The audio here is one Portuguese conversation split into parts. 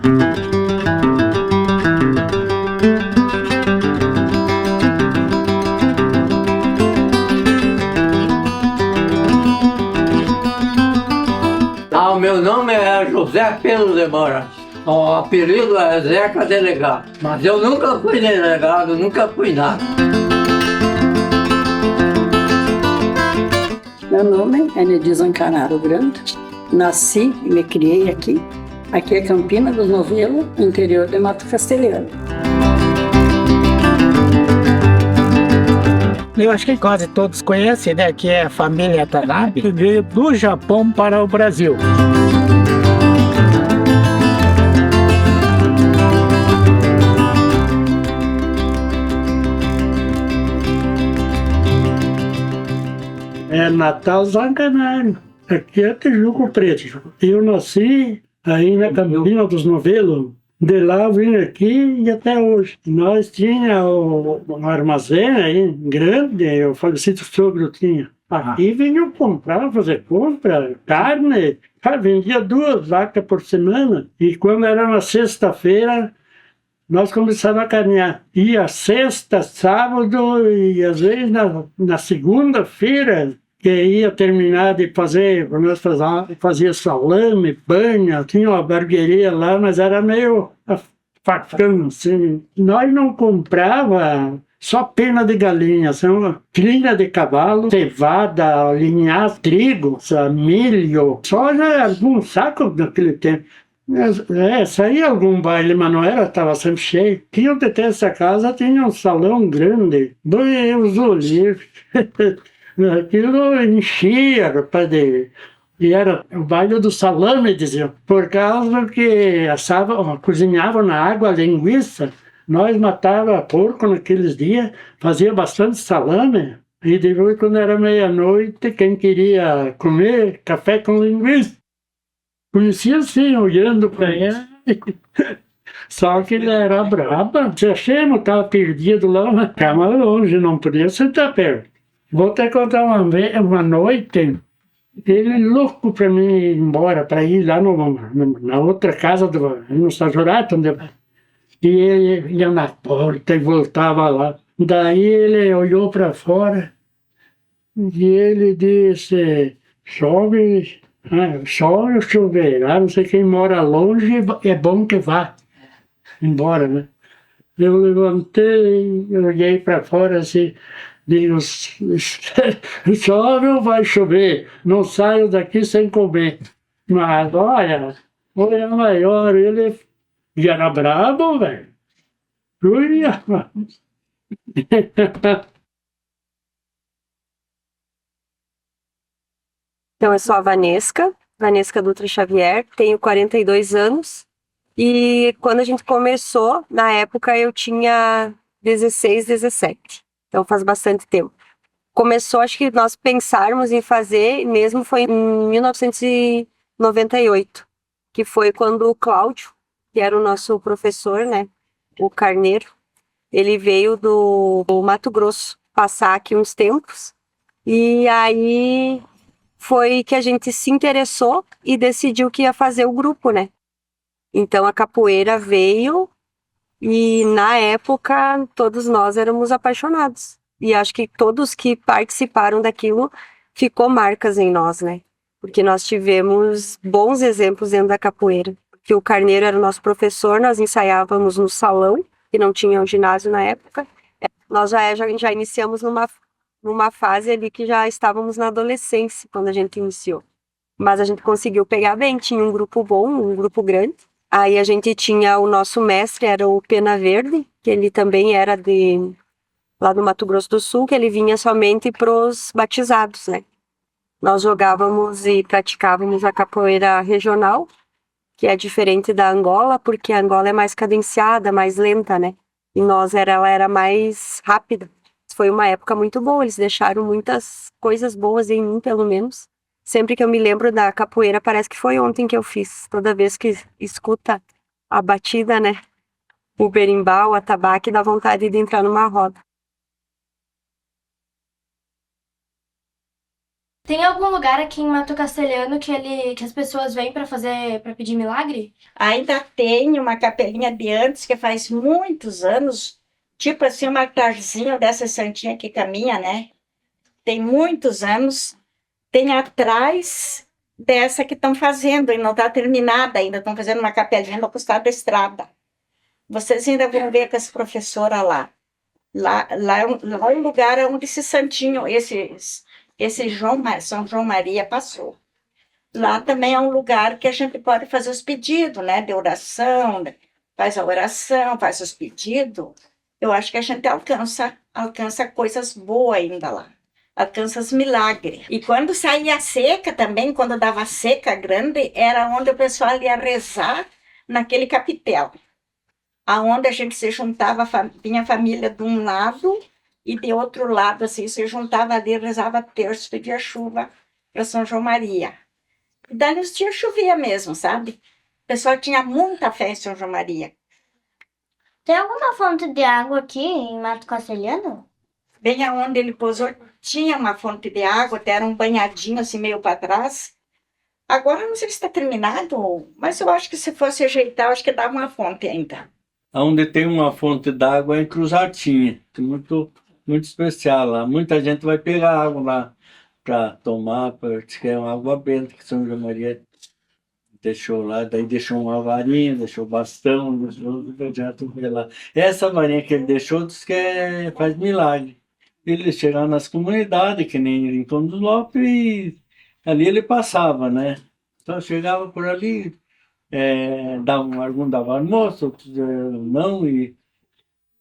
O meu nome é José Pedro de Moraes. O apelido é Zeca Delegado. Mas eu nunca fui delegado, nunca fui nada. Meu nome é Nedir Zancanaro Grande. Nasci e me criei aqui. Aqui é Campina dos Novelos, interior de Mato Castelhano. Eu acho que quase todos conhecem, né? Que é a família Tanabe, que veio do Japão para o Brasil. É Natal Zancanaro. Aqui é Tijuco Preto. Eu nasci aí na Campina dos Novelos. De lá eu vim aqui e até hoje. Nós tínhamos um armazém aí grande, o falecido sogro tinha. Aqui vinham comprar, fazer compra, carne. Vendia 2 vacas por semana. E quando era na sexta-feira, nós começávamos a caminhar. Ia sexta, sábado e às vezes na segunda-feira, que ia terminar de fazer, nós fazia salame, banha, tinha uma barbearia lá, mas era meio facão, assim. Nós não comprava só pena de galinha, são cria de cavalo, cevada, linhaça, trigo, milho, soja, algum saco naquele tempo. Saía algum baile, mas não era, estava sempre cheio. Tinha de ter essa casa, tinha um salão grande, Deus o livre. Aquilo enchia, rapaz, e era o baile do salame, diziam, por causa que cozinhavam na água a linguiça. Nós matava porco naqueles dias, fazia bastante salame, e depois, quando era meia-noite, quem queria comer café com linguiça, conhecia assim, olhando para ele. Só que ele era brabo. Se achamos, estava perdido lá, mas ficava longe, não podia sentar perto. Vou te contar uma noite, ele louco para mim ir embora, para ir lá na outra casa, no Sajurato, e ele ia na porta e voltava lá. Daí ele olhou para fora e ele disse, chove ou choverá, não sei, quem mora longe é bom que vá embora, né? Eu levantei, olhei para fora assim, digo, chove ou vai chover? Não saio daqui sem comer. Mas olha, foi maior, ele já era brabo, velho. Então, eu sou a Vanesca Dutra Xavier, tenho 42 anos. E quando a gente começou, na época eu tinha 16, 17. Então faz bastante tempo. Começou, acho que nós pensarmos em fazer, mesmo foi em 1998, que foi quando o Cláudio, que era o nosso professor, né, o Carneiro, ele veio do Mato Grosso passar aqui uns tempos. E aí foi que a gente se interessou e decidiu que ia fazer o grupo, né? Então a capoeira veio e na época todos nós éramos apaixonados. E acho que todos que participaram daquilo ficou marcas em nós, né? Porque nós tivemos bons exemplos dentro da capoeira. Que o Carneiro era o nosso professor, nós ensaiávamos no salão, que não tinha um ginásio na época. Nós já iniciamos numa fase ali que já estávamos na adolescência quando a gente iniciou. Mas a gente conseguiu pegar bem, tinha um grupo bom, um grupo grande. Aí a gente tinha o nosso mestre, era o Pena Verde, que ele também era lá do Mato Grosso do Sul, que ele vinha somente pros batizados, né? Nós jogávamos e praticávamos a capoeira regional, que é diferente da Angola, porque a Angola é mais cadenciada, mais lenta, né? E ela era mais rápida. Foi uma época muito boa, eles deixaram muitas coisas boas em mim, pelo menos. Sempre que eu me lembro da capoeira, parece que foi ontem que eu fiz. Toda vez que escuta a batida, né? O berimbau, o atabaque, dá vontade de entrar numa roda. Tem algum lugar aqui em Mato Castelhano que as pessoas vêm para pedir milagre? Ainda tem uma capelinha de antes, que faz muitos anos, tipo assim, um altarzinho dessa santinha que caminha, né? Tem muitos anos. Tem atrás dessa que estão fazendo, e não está terminada ainda, estão fazendo uma capelinha no costado da estrada. Vocês ainda vão ver com essa professora lá. Lá é um lugar onde esse santinho, São João Maria passou. Lá também é um lugar que a gente pode fazer os pedidos, né? De oração, faz a oração, faz os pedidos. Eu acho que a gente alcança coisas boas ainda lá. Alcança os milagres. E quando saía seca também, quando dava seca grande, era onde o pessoal ia rezar naquele capitel. Aonde a gente se juntava, vinha a família de um lado e de outro lado, assim, se juntava ali, rezava terço, pedia chuva para São João Maria. E daí nos dias chovia mesmo, sabe? O pessoal tinha muita fé em São João Maria. Tem alguma fonte de água aqui em Mato Castelhano? Bem aonde ele pousou, tinha uma fonte de água, até era um banhadinho assim meio para trás. Agora não sei se está terminado, mas eu acho que se fosse ajeitar, eu acho que dava uma fonte ainda. Onde tem uma fonte d'água é em Cruzartinha, muito, muito especial lá. Muita gente vai pegar água lá para tomar, porque é uma água benta que São João Maria deixou lá, daí deixou uma varinha, deixou bastão, deixou tudo lá. Essa varinha que ele deixou diz que faz milagre. Ele chegava nas comunidades, que nem Rincão do Lopes, e ali ele passava, né? Então chegava por ali, algum dava almoço, outros não, e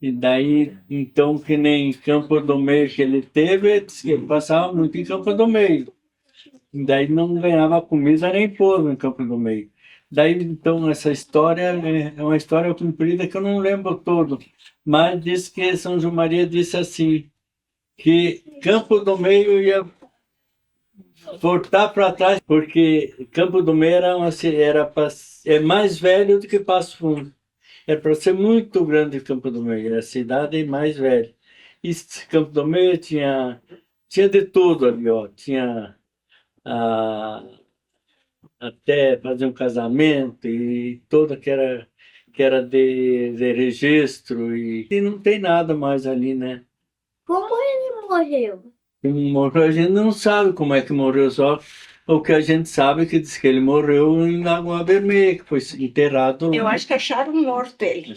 daí, então, que nem Campo do Meio que ele teve, ele passava muito em Campo do Meio. E daí não ganhava comida nem povo em Campo do Meio. Daí, então, essa história é uma história comprida que eu não lembro todo, mas diz que São João Maria disse assim, que Campo do Meio ia voltar para trás, porque Campo do Meio é mais velho do que Passo Fundo. É para ser muito grande Campo do Meio, era a cidade mais velha. E Campo do Meio tinha de tudo ali, ó. Tinha até fazer um casamento e toda que era de registro e não tem nada mais ali, né? Como ele morreu? Morreu, a gente não sabe como é que morreu, só o que a gente sabe é que diz que ele morreu em Lagoa Vermelha, que foi enterrado. Eu acho que acharam morto ele.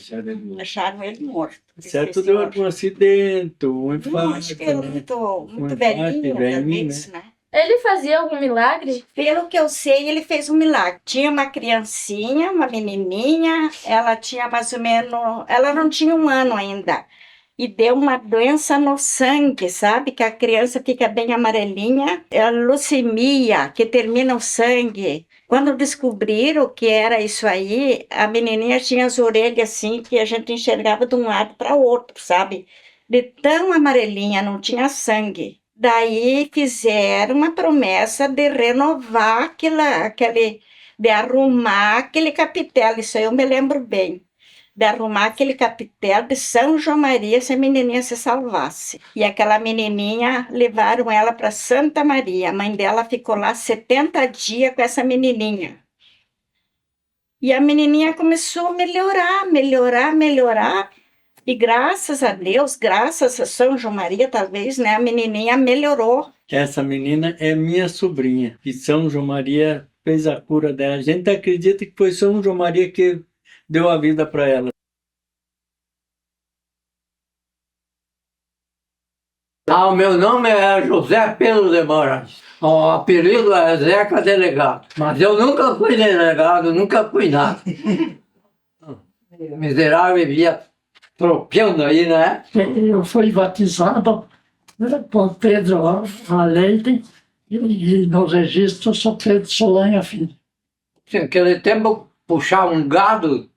Acharam ele morto. certo, deu algum acidente, um Acho infarto. que ele muito velhinho, talvez, né? Ele fazia algum milagre? Pelo que eu sei, ele fez um milagre. Tinha uma criancinha, uma menininha, ela tinha mais ou menos... Ela não tinha 1 ano ainda. E deu uma doença no sangue, sabe? Que a criança fica bem amarelinha. É a leucemia, que termina o sangue. Quando descobriram que era isso aí, a menininha tinha as orelhas assim, que a gente enxergava de um lado para o outro, sabe? De tão amarelinha, não tinha sangue. Daí fizeram uma promessa de renovar de arrumar aquele capitel, isso aí eu me lembro bem, de arrumar aquele capitel de São João Maria se a menininha se salvasse. E aquela menininha, levaram ela para Santa Maria, a mãe dela ficou lá 70 dias com essa menininha. E a menininha começou a melhorar, e graças a Deus, graças a São João Maria, talvez, né, a menininha melhorou. Essa menina é minha sobrinha, e São João Maria fez a cura dela. A gente acredita que foi São João Maria que deu a vida para ela. O meu nome é José Pedro de Moraes. O apelido é Zeca Delegado. Mas eu nunca fui delegado, nunca fui nada. Miserável vivia tropeando aí, né? Eu fui batizado por Pedro Leite e no registro sou Pedro Solanha Filho. Naquele tempo, puxar um gado,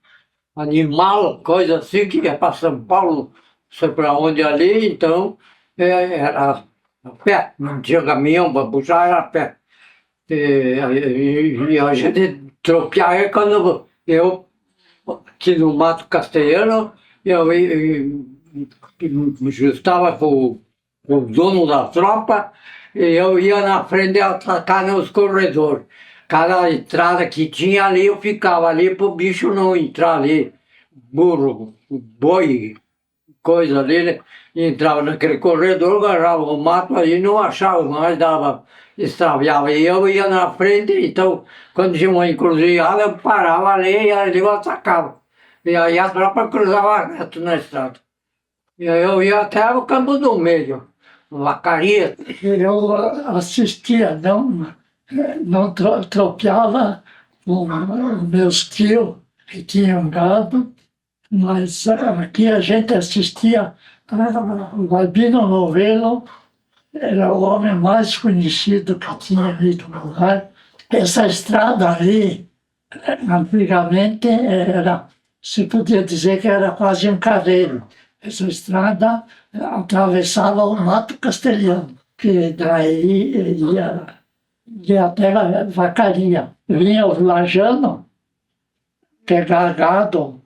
animal, coisa assim, que ia para São Paulo, não sei para onde ali, então era a pé, não tinha caminhão para puxar, era a pé. E a gente tropeava quando eu, aqui no Mato Castelhano, eu me juntava com o dono da tropa e eu ia na frente e atacar nos corredores. Cada entrada que tinha ali, eu ficava ali para o bicho não entrar ali. Burro, boi, coisa ali, né? Entrava naquele corredor, agarrava o mato aí, não achava mais, dava, extraviava. E eu ia na frente, então, quando tinha uma encruzilhada, eu parava ali e ali eu atacava. E aí a tropa cruzava reto na estrada. E aí eu ia até o Campo do Meio, Vacaria. Eu assistia, não tropeava com meus tios que tinham gado, mas aqui a gente assistia. O Albino Novelo era o homem mais conhecido que tinha ido no lugar. Essa estrada aí, antigamente, se podia dizer que era quase um carreiro. Essa estrada atravessava o Mato Castelhano, que daí ia até a Vacaria. Vinha os lajanos pegar gado,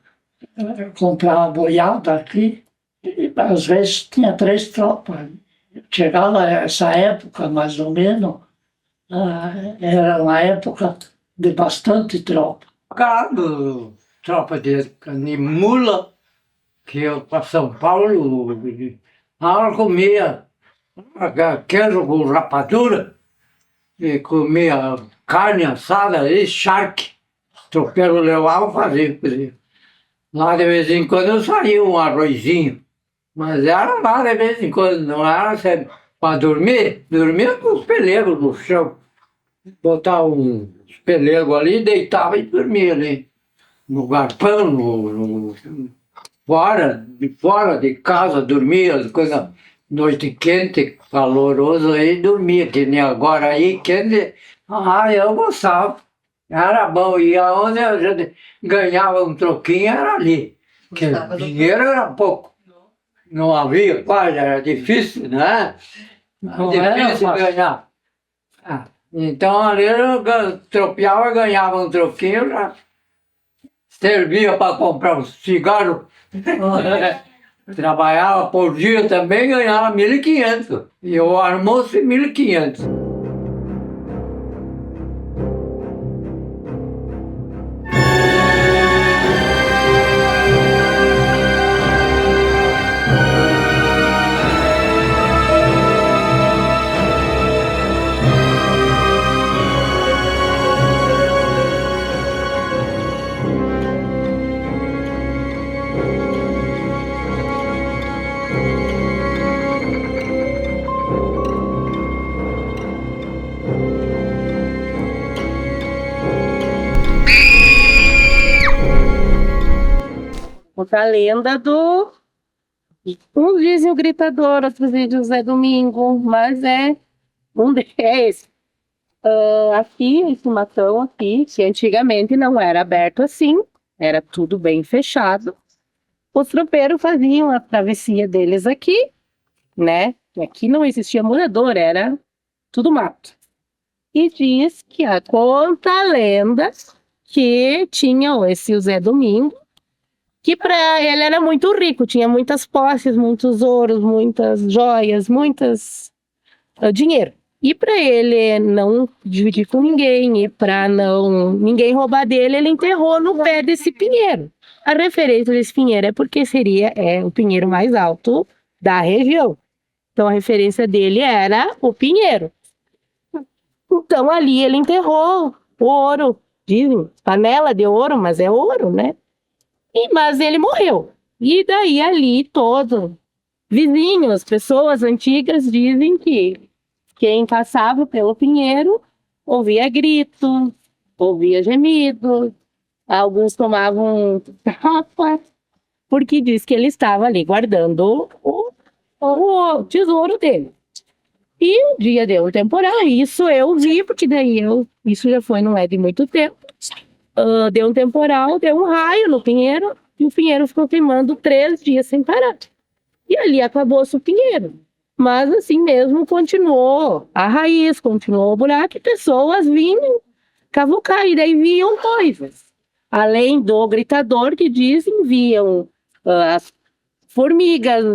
comprar boiada aqui, e às vezes tinha 3 tropas. Chegava essa época, mais ou menos, era uma época de bastante tropa. Gado, tropa de mula, que eu para São Paulo, comia queijo com rapadura, e comia carne assada e charque. O tropeiro levava fazia. Lá de vez em quando eu saía um arrozinho, mas era lá de vez em quando, não era sempre. Para dormir, dormia com os pelegos no chão. Botava um pelego ali, deitava e dormia ali. No galpão, fora de casa, dormia, coisa, noite quente, caloroso, aí dormia, que nem agora aí, quente. Eu gostava. Era bom, e aonde a gente ganhava um troquinho era ali, porque dinheiro era pouco. Não havia quase, era difícil, né? Difícil ganhar. Então ali eu tropeava, ganhava um troquinho, já servia para comprar um cigarro. Trabalhava por dia também, ganhava 1.500. E o almoço 1.500. Conta a lenda do... Uns dizem o Gritador, outros dizem o Zé Domingo, mas é esse. Aqui, esse matão aqui, que antigamente não era aberto assim, era tudo bem fechado. Os tropeiros faziam a travessia deles aqui, né? Aqui não existia morador, era tudo mato. E diz que conta a lenda que tinha esse Zé Domingo, que para ele era muito rico, tinha muitas posses, muitos ouros, muitas joias, dinheiro. E para ele não dividir com ninguém, e para ninguém roubar dele, ele enterrou no pé desse pinheiro. A referência desse pinheiro é porque é o pinheiro mais alto da região. Então a referência dele era o pinheiro. Então ali ele enterrou o ouro, dizem, panela de ouro, mas é ouro, né? Mas ele morreu. E daí ali todo vizinhos, pessoas antigas dizem que quem passava pelo pinheiro ouvia gritos, ouvia gemidos, alguns tomavam tapa, porque diz que ele estava ali guardando o tesouro dele. E um dia deu um temporal, isso eu vi, porque daí isso já foi, não é de muito tempo. Deu um temporal, deu um raio no pinheiro, e o pinheiro ficou queimando 3 dias sem parar. E ali acabou-se o pinheiro. Mas assim mesmo continuou a raiz, continuou o buraco, e pessoas vinham cavucar, e daí viam coisas. Além do gritador, que dizem, viam formigas,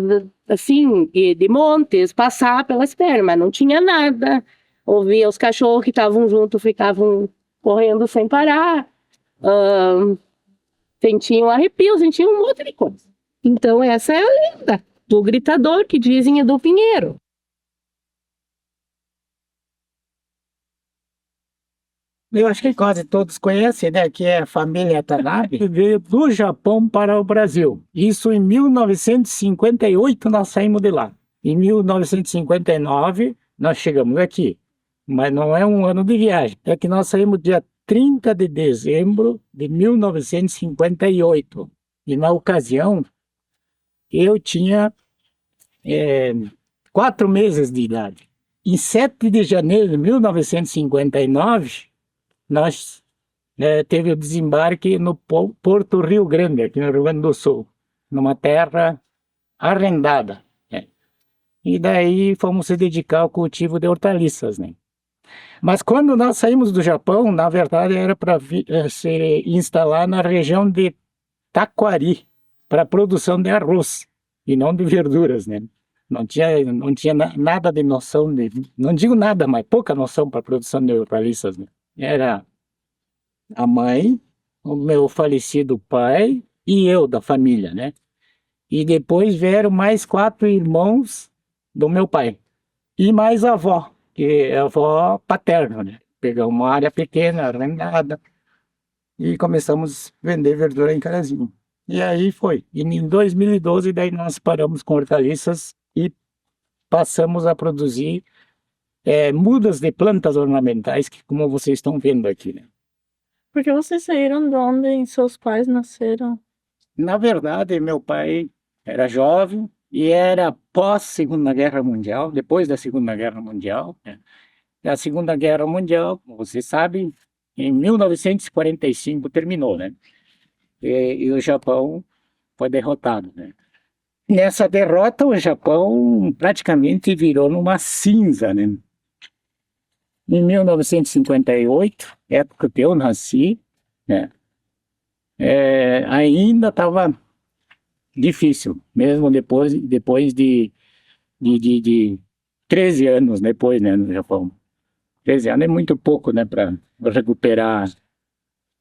assim, de montes, passar pelas pernas, mas não tinha nada. Ouvia os cachorros que estavam juntos, ficavam correndo sem parar. Sentiam arrepios, sentiam um monte de coisa. Então essa é a lenda do gritador que dizem é do Pinheiro. Eu acho que quase todos conhecem, né, que é a família Tanabe, que veio do Japão para o Brasil. Isso em 1958 nós saímos de lá. Em 1959 nós chegamos aqui, mas não é um ano de viagem. É que nós saímos dia 30 de dezembro de 1958. E na ocasião eu tinha 4 meses de idade. Em 7 de janeiro de 1959 nós teve o desembarque no Porto Rio Grande, aqui no Rio Grande do Sul, numa terra arrendada. E daí fomos se dedicar ao cultivo de hortaliças, né? Mas quando nós saímos do Japão, na verdade era para se instalar na região de Taquari, para a produção de arroz, e não de verduras, né? Não tinha nada de noção, não digo nada, mas pouca noção para a produção de hortaliças, né? Era a mãe, o meu falecido pai e eu da família, né? E depois vieram mais 4 irmãos do meu pai. E mais a avó, que é a avó paterna, né? Pegamos uma área pequena, arrendada, e começamos a vender verdura em Carazinho. E aí foi. E em 2012, daí nós paramos com hortaliças e passamos a produzir mudas de plantas ornamentais, que como vocês estão vendo aqui, né? Porque vocês saíram de onde seus pais nasceram? Na verdade, meu pai era jovem e era pós-Segunda Guerra Mundial, depois da Segunda Guerra Mundial, né? A Segunda Guerra Mundial, como vocês sabem, em 1945 terminou, né? E o Japão foi derrotado, né? Nessa derrota, o Japão praticamente virou numa cinza, né? Em 1958, época que eu nasci, né, ainda estava difícil, mesmo depois de 13 anos depois, né, no Japão. 13 anos é muito pouco, né, para recuperar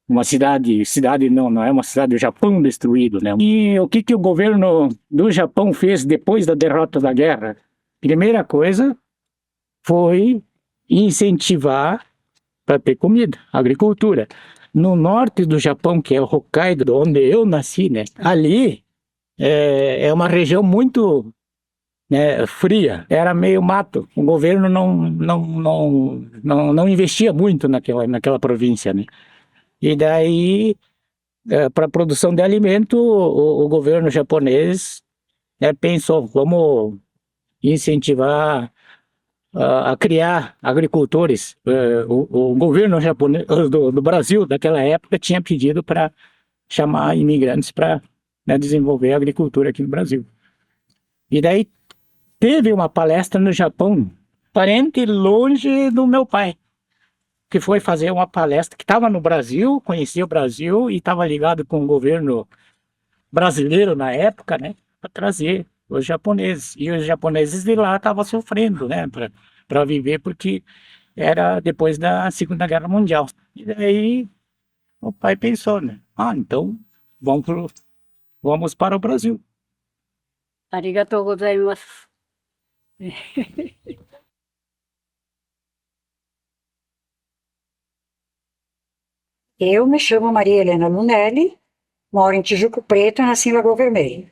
uma cidade não é uma cidade do Japão destruído, né? E o que o governo do Japão fez depois da derrota da guerra? Primeira coisa foi incentivar para ter comida, agricultura. No norte do Japão, que é o Hokkaido, onde eu nasci, né? Ali é uma região muito fria, era meio mato. O governo não investia muito naquela província, né? E daí, para a produção de alimento, o governo japonês pensou, vamos incentivar a criar agricultores. O governo japonês do Brasil daquela época tinha pedido para chamar imigrantes para desenvolver a agricultura aqui no Brasil. E daí teve uma palestra no Japão, parente longe do meu pai, que foi fazer uma palestra, que estava no Brasil, conhecia o Brasil e estava ligado com o governo brasileiro na época, né, para trazer os japoneses. E os japoneses de lá estavam sofrendo, né, para viver, porque era depois da Segunda Guerra Mundial. E daí o pai pensou, né, então vamos para o Brasil. Arigatou gozaimasu. Eu me chamo Maria Helena Lunelli, moro em Tijuco Preto e nasci em Lagoa Vermelha.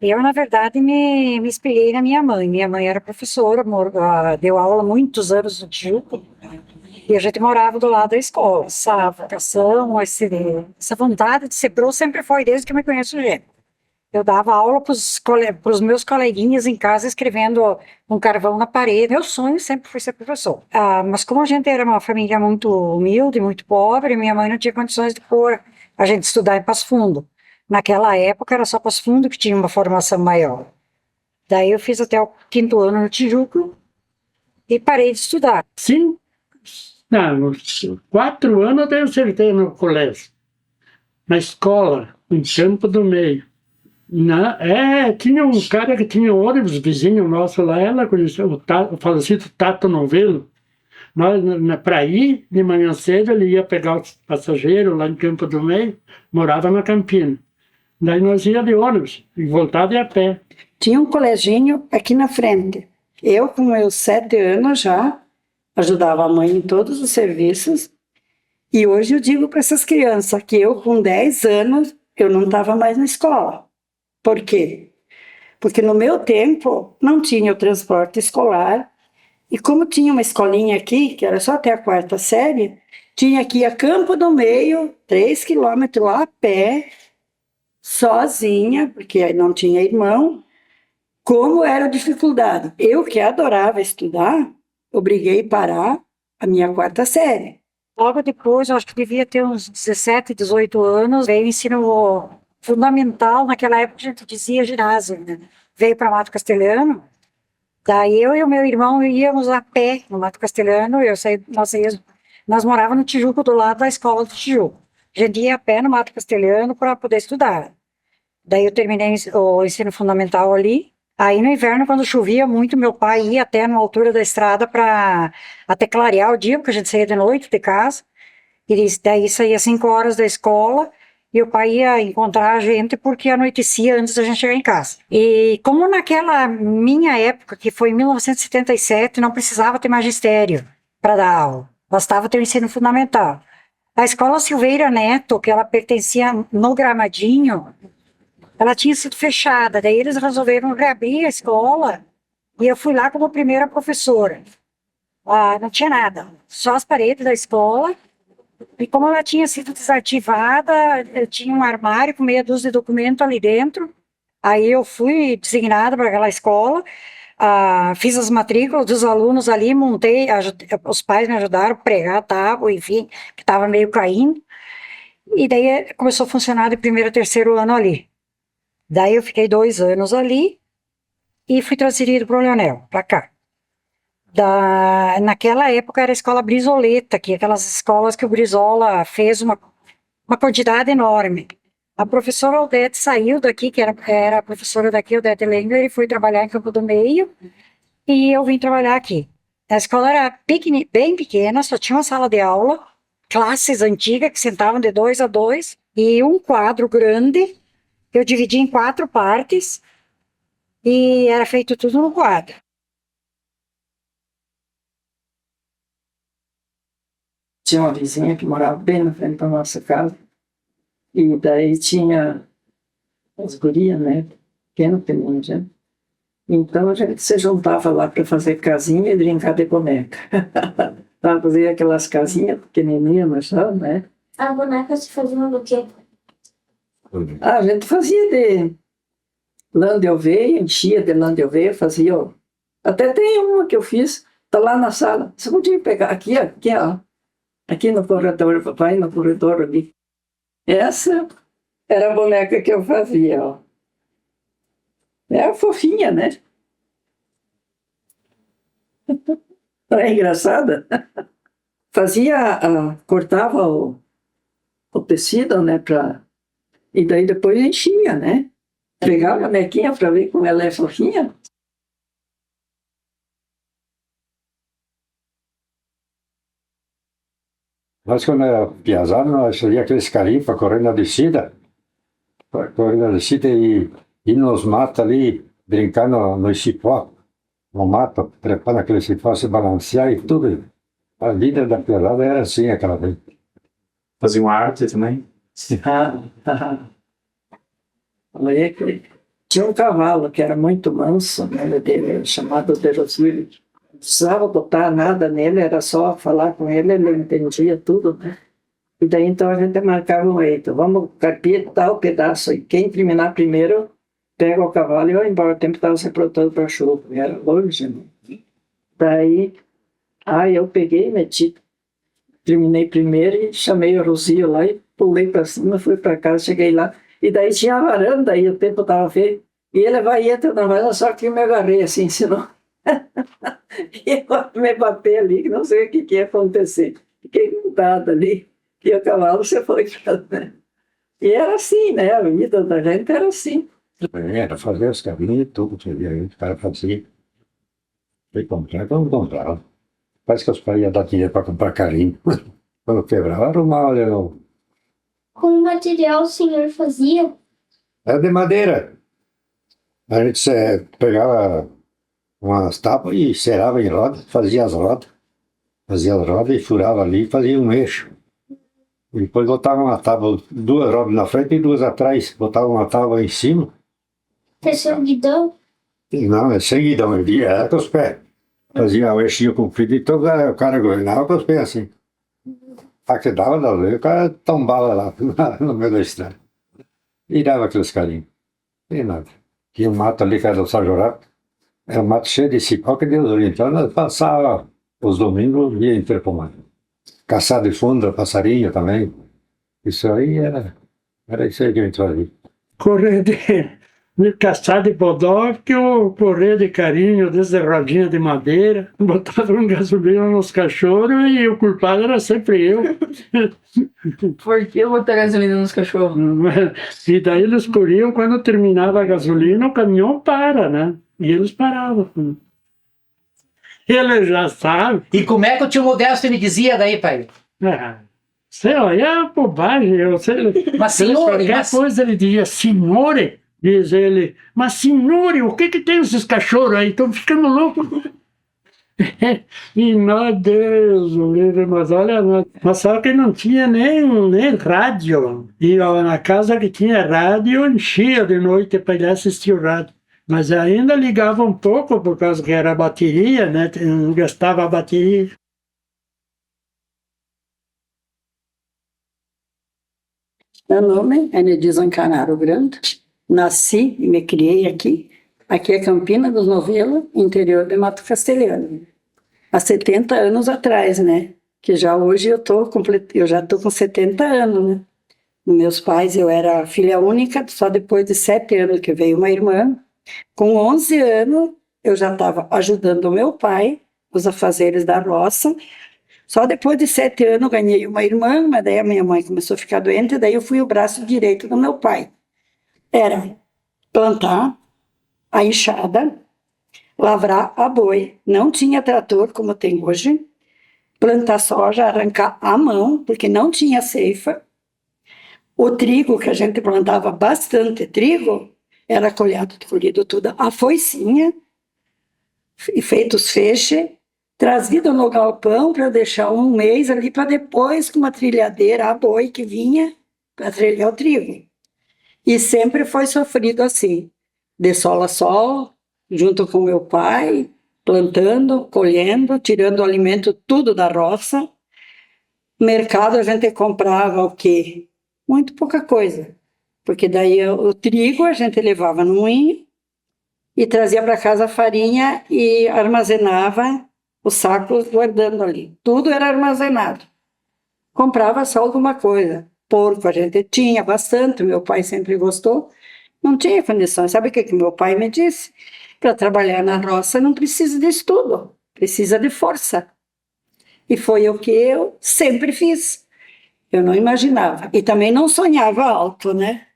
Eu, na verdade, me inspirei na minha mãe. Minha mãe era professora, deu aula há muitos anos no Tijuco, e a gente morava do lado da escola. Essa vocação, essa vontade de ser pro sempre foi desde que eu me conheço gente. Eu dava aula para os meus coleguinhas em casa, escrevendo um carvão na parede. Meu sonho sempre foi ser professor. Mas como a gente era uma família muito humilde, muito pobre, minha mãe não tinha condições de pôr a gente estudar em Passo Fundo. Naquela época era só Passo Fundo que tinha uma formação maior. Daí eu fiz até o 5º ano no Tijuco e parei de estudar. Sim, uns 4 anos eu acertei no colégio, na escola, em Campo do Meio. Tinha um cara que tinha um ônibus, vizinho nosso lá, ela conheceu o falecido Tato Novelo. Nós, para ir de manhã cedo, ele ia pegar os passageiros lá em Campo do Meio, morava na Campina. Daí nós ia de ônibus e voltava a pé. Tinha um coleginho aqui na frente. Eu, com meus 7 anos já, ajudava a mãe em todos os serviços. E hoje eu digo para essas crianças que eu, com 10 anos, eu não estava mais na escola. Por quê? Porque no meu tempo não tinha o transporte escolar. E como tinha uma escolinha aqui, que era só até a 4ª série, tinha que ir a Campo do Meio, 3 quilômetros a pé, sozinha, porque aí não tinha irmão. Como era a dificuldade. Eu, que adorava estudar, obriguei a parar a minha 4ª série. Logo depois, eu acho que devia ter uns 17, 18 anos, veio o ensino fundamental, naquela época a gente dizia ginásio, né? Veio para Mato Castelhano. Daí eu e o meu irmão íamos a pé no Mato Castelhano, nós morávamos no Tijuco, do lado da escola do Tijuco. A gente ia a pé no Mato Castelhano para poder estudar. Daí eu terminei o ensino fundamental ali. Aí no inverno, quando chovia muito, meu pai ia até numa altura da estrada para até clarear o dia, porque a gente saía de noite de casa. E daí saía 5 horas da escola e o pai ia encontrar a gente porque anoitecia antes da gente chegar em casa. E como naquela minha época, que foi em 1977, não precisava ter magistério para dar aula, bastava ter o ensino fundamental. A escola Silveira Neto, que ela pertencia no Gramadinho, ela tinha sido fechada, daí eles resolveram reabrir a escola e eu fui lá como primeira professora. Não tinha nada, só as paredes da escola. E como ela tinha sido desativada, eu tinha um armário com meia dúzia de documentos ali dentro. Aí eu fui designada para aquela escola, fiz as matrículas dos alunos ali, montei, os pais me ajudaram a pregar a tábua, enfim, que estava meio caindo. E daí começou a funcionar de 1º a 3º ano ali. Daí eu fiquei 2 anos ali e fui transferido para o Leonel, para cá. Naquela época era a escola Brizoleta, que é aquelas escolas que o Brizola fez uma quantidade enorme. A professora Odete saiu daqui, que era a professora daqui, Odete Lengler, e foi trabalhar em Campo do Meio, e eu vim trabalhar aqui. A escola era bem pequena, só tinha uma sala de aula, classes antigas que sentavam de 2 a 2, e um quadro grande, eu dividi em 4 partes, e era feito tudo no quadro. Tinha uma vizinha que morava bem na frente da nossa casa. E daí tinha as gurias, né? Pequeno, gente. Então a gente se juntava lá para fazer casinha e brincar de boneca. Para fazer aquelas casinhas pequenininhas, mas só, né? A boneca se fazia do quê? A gente fazia de lã de ovelha, enchia de lã de ovelha, fazia. Ó. Até tem uma que eu fiz, tá lá na sala. Você podia pegar aqui, ó. Aqui no corredor, papai, no corredor ali. Essa era a boneca que eu fazia, ó. Era fofinha, né? Era engraçada. Cortava o tecido, né? E daí depois enchia, né? Pegava a bonequinha para ver como ela é fofinha. Nós, quando era piazada, nós fazíamos aqueles carimbos para correr na descida. Correr na descida e ir nos matos ali, brincar no cipó, no mato, trepar naquele cipó, se balancear e tudo. A vida da piazada era assim, aquela vez. Fazia uma arte também? Tinha um cavalo que era muito manso, né, dele, chamado de Roswilly. Não precisava botar nada nele, era só falar com ele, ele entendia tudo, né? E daí então a gente marcava um eito, vamos carpir tal pedaço, e quem terminar primeiro pega o cavalo e vai embora. O tempo estava se aprontando para a chuva, era longe, né? Daí, eu peguei, terminei primeiro e chamei o Rosilho lá e pulei para cima, fui para casa, cheguei lá. E daí tinha a varanda, e o tempo estava feio. E ele vai entrar na varanda, só que eu me agarrei assim, senão... e eu me bater ali, que não sei o que ia acontecer. Fiquei grudado ali, e o cavalo se foi. Né? E era assim, né? A vida da gente era assim. Era fazer as cabines e tudo, o cara fazia. Foi comprar, quando comprava. Parece que os pais iam dar dinheiro para comprar carinho. Quando quebrava, arrumava de novo. Com material o senhor fazia? Era de madeira. A gente pegava umas tábuas e cerava em roda, fazia as rodas. Fazia as rodas e furava ali e fazia um eixo. E depois botava uma tábua, 2 rodas na frente e 2 atrás. Botava uma tábua em cima. Fechou o guidão? Não, é sem guidão, era com os pés. Fazia o eixinho comprido e todo, o cara governava com os pés assim. A que dava, o cara tombava lá no meio da estrada. E dava aqueles carinhos. E nada. Tinha um mato ali que era do Sajorap. Era um mato cheio de cipó que Deus olhou. Então nós passava os domingos e ia inteiro pro mato. Caçar de fundo, passarinho também. Isso aí era isso aí que a gente fazia. Correr de caçar de bodó, que eu correr de carinho, desde rodinha de madeira, botava um gasolina nos cachorros e o culpado era sempre eu. Por que botar gasolina nos cachorros? E daí eles corriam, quando terminava a gasolina, o caminhão para, né? E eles paravam. Ele já sabe. E como é que o tio Modesto me dizia daí, pai? Sei lá, é bobagem. Mas senhor, qualquer coisa ele dizia, senhore, diz ele, mas senhore, o que tem esses cachorros aí? Estão ficando loucos. E meu Deus, mas olha, mas só que não tinha nem rádio. E na casa que tinha rádio, enchia de noite para ir assistir o rádio. Mas ainda ligava um pouco, por causa que era bateria, né? Gastava a bateria. Meu nome é Nedisa Canaro Grande. Nasci e me criei aqui. Aqui é Campina dos Novelos, interior de Mato Castelhano. Há 70 anos atrás, né? Que já hoje eu já estou com 70 anos, né? Meus pais, eu era filha única, só depois de 7 anos que veio uma irmã. Com 11 anos, eu já estava ajudando o meu pai, os afazeres da roça. Só depois de 7 anos, ganhei uma irmã, mas daí a minha mãe começou a ficar doente, daí eu fui o braço direito do meu pai. Era plantar a enxada, lavrar a boi. Não tinha trator como tem hoje. Plantar soja, arrancar à mão, porque não tinha ceifa. O trigo, que a gente plantava bastante trigo, era colhido tudo a foicinha, e feito os feixes, trazido no galpão para deixar um mês ali, para depois, com uma trilhadeira a boi que vinha, para trilhar o trigo. E sempre foi sofrido assim, de sol a sol, junto com meu pai, plantando, colhendo, tirando o alimento tudo da roça. Mercado a gente comprava o quê? Muito pouca coisa. Porque daí o trigo a gente levava no moinho e trazia para casa a farinha e armazenava os sacos guardando ali. Tudo era armazenado. Comprava só alguma coisa. Porco a gente tinha bastante, meu pai sempre gostou. Não tinha condições. Sabe o que meu pai me disse? Para trabalhar na roça não precisa de estudo, precisa de força. E foi o que eu sempre fiz. Eu não imaginava. E também não sonhava alto, né?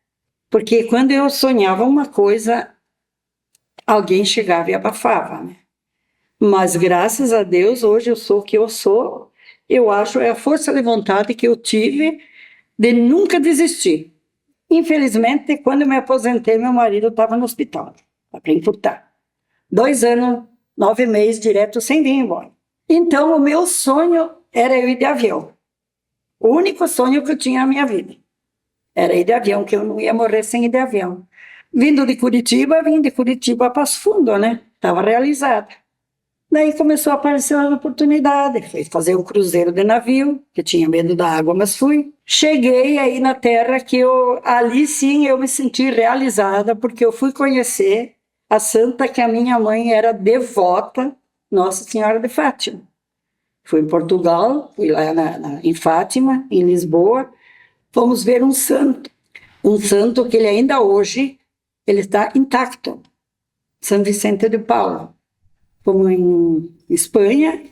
Porque quando eu sonhava uma coisa, alguém chegava e abafava, né? Mas graças a Deus, hoje eu sou o que eu sou. Eu acho é a força de vontade que eu tive de nunca desistir. Infelizmente, quando eu me aposentei, meu marido estava no hospital, para imputar. 2 anos, 9 meses direto sem vir embora. Então, o meu sonho era eu ir de avião. O único sonho que eu tinha na minha vida era ir de avião, que eu não ia morrer sem ir de avião. Vindo de Curitiba, vim de Curitiba a Passo Fundo, né? Estava realizada. Daí começou a aparecer uma oportunidade. Fui fazer um cruzeiro de navio, que tinha medo da água, mas fui. Cheguei aí na terra que ali sim eu me senti realizada, porque eu fui conhecer a santa que a minha mãe era devota, Nossa Senhora de Fátima. Fui em Portugal, fui lá em Fátima, em Lisboa. Fomos ver um santo que ele ainda hoje ele está intacto, São Vicente de Paulo. Fomos em Espanha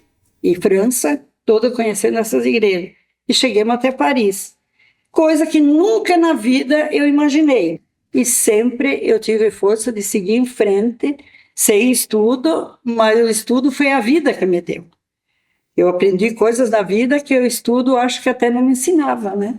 e França, todo conhecendo essas igrejas. E chegamos até Paris. Coisa que nunca na vida eu imaginei. e sempre eu tive força de seguir em frente, sem estudo, mas o estudo foi a vida que me deu. Eu aprendi coisas da vida que o estudo acho que até não me ensinava, né?